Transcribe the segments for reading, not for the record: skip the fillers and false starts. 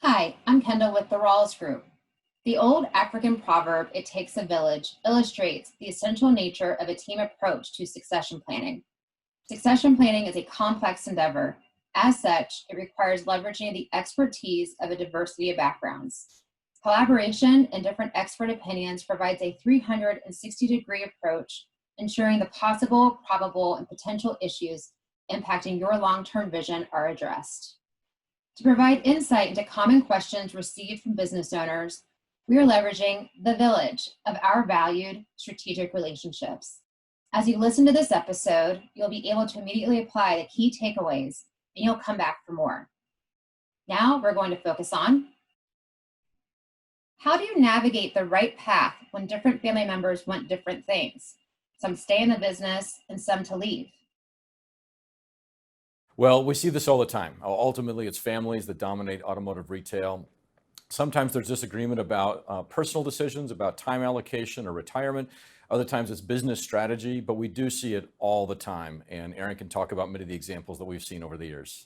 Hi, I'm Kendall with the Rawls Group. The old African proverb, "it takes a village," illustrates the essential nature of a team approach to succession planning. Succession planning is a complex endeavor. As such, it requires leveraging the expertise of a diversity of backgrounds. Collaboration and different expert opinions provides a 360-degree approach, ensuring the possible, probable, and potential issues impacting your long-term vision are addressed. To provide insight into common questions received from business owners, we are leveraging the village of our valued strategic relationships. As you listen to this episode, you'll be able to immediately apply the key takeaways and you'll come back for more. Now we're going to focus on how do you navigate the right path when different family members want different things? Some stay in the business and some to leave. Well, we see this all the time. Ultimately, it's families that dominate automotive retail. Sometimes there's disagreement about personal decisions, about time allocation or retirement. Other times it's business strategy, but we do see it all the time. And Erin can talk about many of the examples that we've seen over the years.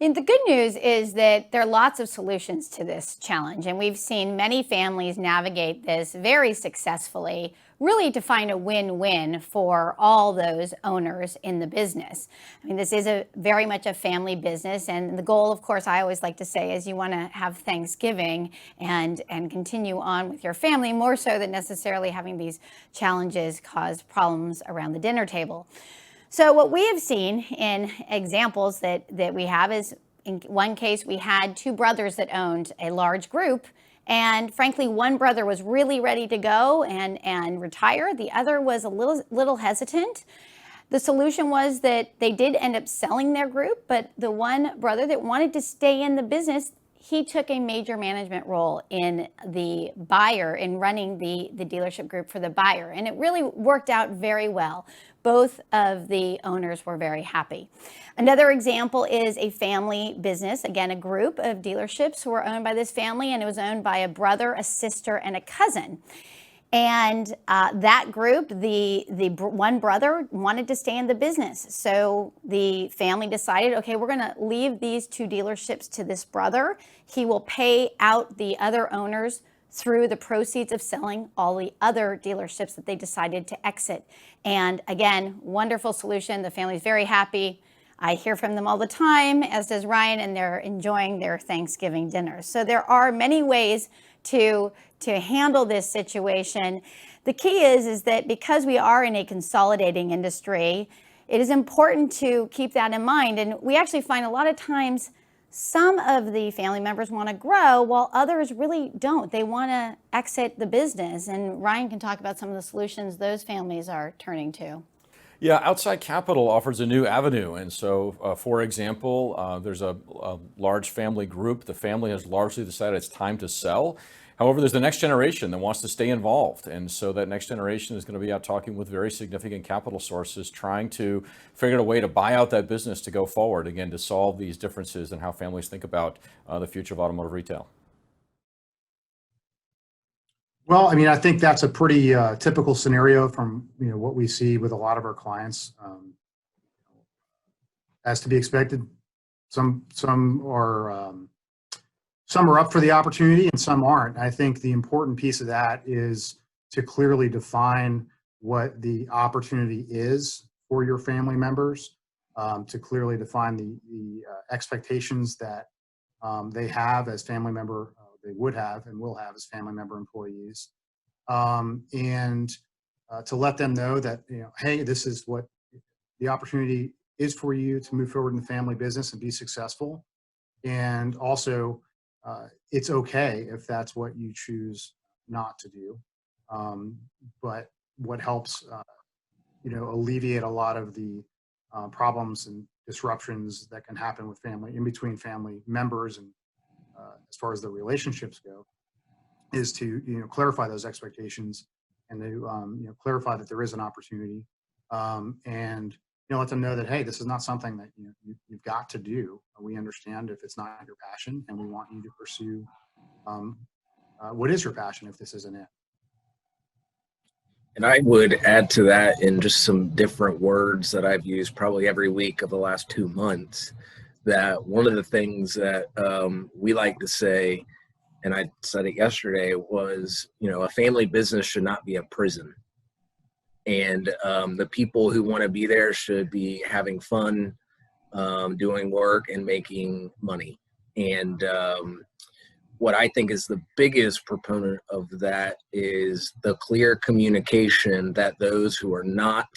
And the good news is that there are lots of solutions to this challenge, and we've seen many families navigate this very successfully, really to find a win-win for all those owners in the business. I mean, this is very much a family business, and the goal, of course, I always like to say is you want to have Thanksgiving and continue on with your family, more so than necessarily having these challenges cause problems around the dinner table. So what we have seen in examples that we have is, in one case, we had two brothers that owned a large group. And frankly, one brother was really ready to go and retire. The other was a little hesitant. The solution was that they did end up selling their group, but the one brother that wanted to stay in the business, he took a major management role in the buyer, in running the dealership group for the buyer. And it really worked out very well. Both of the owners were very happy. Another example is a family business, again, a group of dealerships were owned by this family, and it was owned by a brother, a sister, and a cousin. And that group, the one brother wanted to stay in the business. So the family decided, okay, we're going to leave these two dealerships to this brother. He will pay out the other owners through the proceeds of selling all the other dealerships that they decided to exit. And again, wonderful solution. The family's very happy. I hear from them all the time, as does Ryan, and they're enjoying their Thanksgiving dinner. So there are many ways to handle this situation. The key is that because we are in a consolidating industry, it is important to keep that in mind. And we actually find a lot of times some of the family members want to grow while others really don't. They want to exit the business. And Ryan can talk about some of the solutions those families are turning to. Yeah, outside capital offers a new avenue. And so, for example, there's a large family group. The family has largely decided it's time to sell. However, there's the next generation that wants to stay involved. And so that next generation is going to be out talking with very significant capital sources, trying to figure out a way to buy out that business to go forward, again, to solve these differences in how families think about the future of automotive retail. Well, I mean, I think that's a pretty typical scenario from what we see with a lot of our clients. As to be expected, some are up for the opportunity and some aren't. I think the important piece of that is to clearly define what the opportunity is for your family members, to clearly define the expectations that they have as family member. They would have and will have as family member employees, and to let them know that, hey, this is what the opportunity is for you to move forward in the family business and be successful. And also, it's okay if that's what you choose not to do. But what helps, alleviate a lot of the problems and disruptions that can happen with in between family members and as far as the relationships go, is to clarify those expectations and to clarify that there is an opportunity, and let them know that, hey, this is not something that you've got to do. We understand if it's not your passion, and we want you to pursue what is your passion if this isn't it. And I would add to that in just some different words that I've used probably every week of the last 2 months, that one of the things that we like to say, and I said it yesterday, was, a family business should not be a prison. And the people who want to be there should be having fun, doing work and making money. And what I think is the biggest proponent of that is the clear communication that those who are not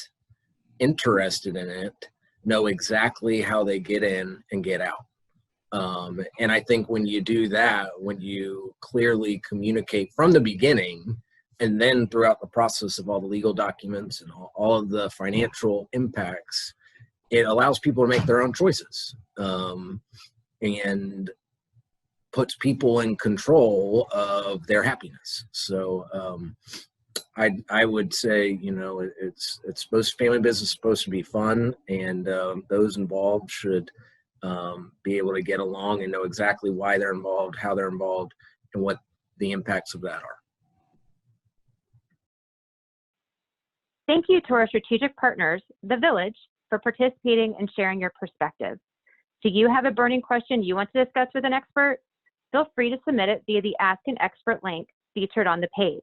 interested in it know exactly how they get in and get out. And I think when you do that, when you clearly communicate from the beginning, and then throughout the process of all the legal documents and all of the financial impacts, it allows people to make their own choices, and puts people in control of their happiness. So I would say, it's supposed family business is supposed to be fun, and those involved should be able to get along and know exactly why they're involved, how they're involved, and what the impacts of that are. Thank you to our strategic partners, The Village, for participating and sharing your perspective. Do you have a burning question you want to discuss with an expert? Feel free to submit it via the Ask an Expert link featured on the page.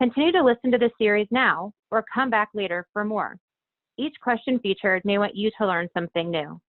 Continue to listen to this series now or come back later for more. Each question featured may want you to learn something new.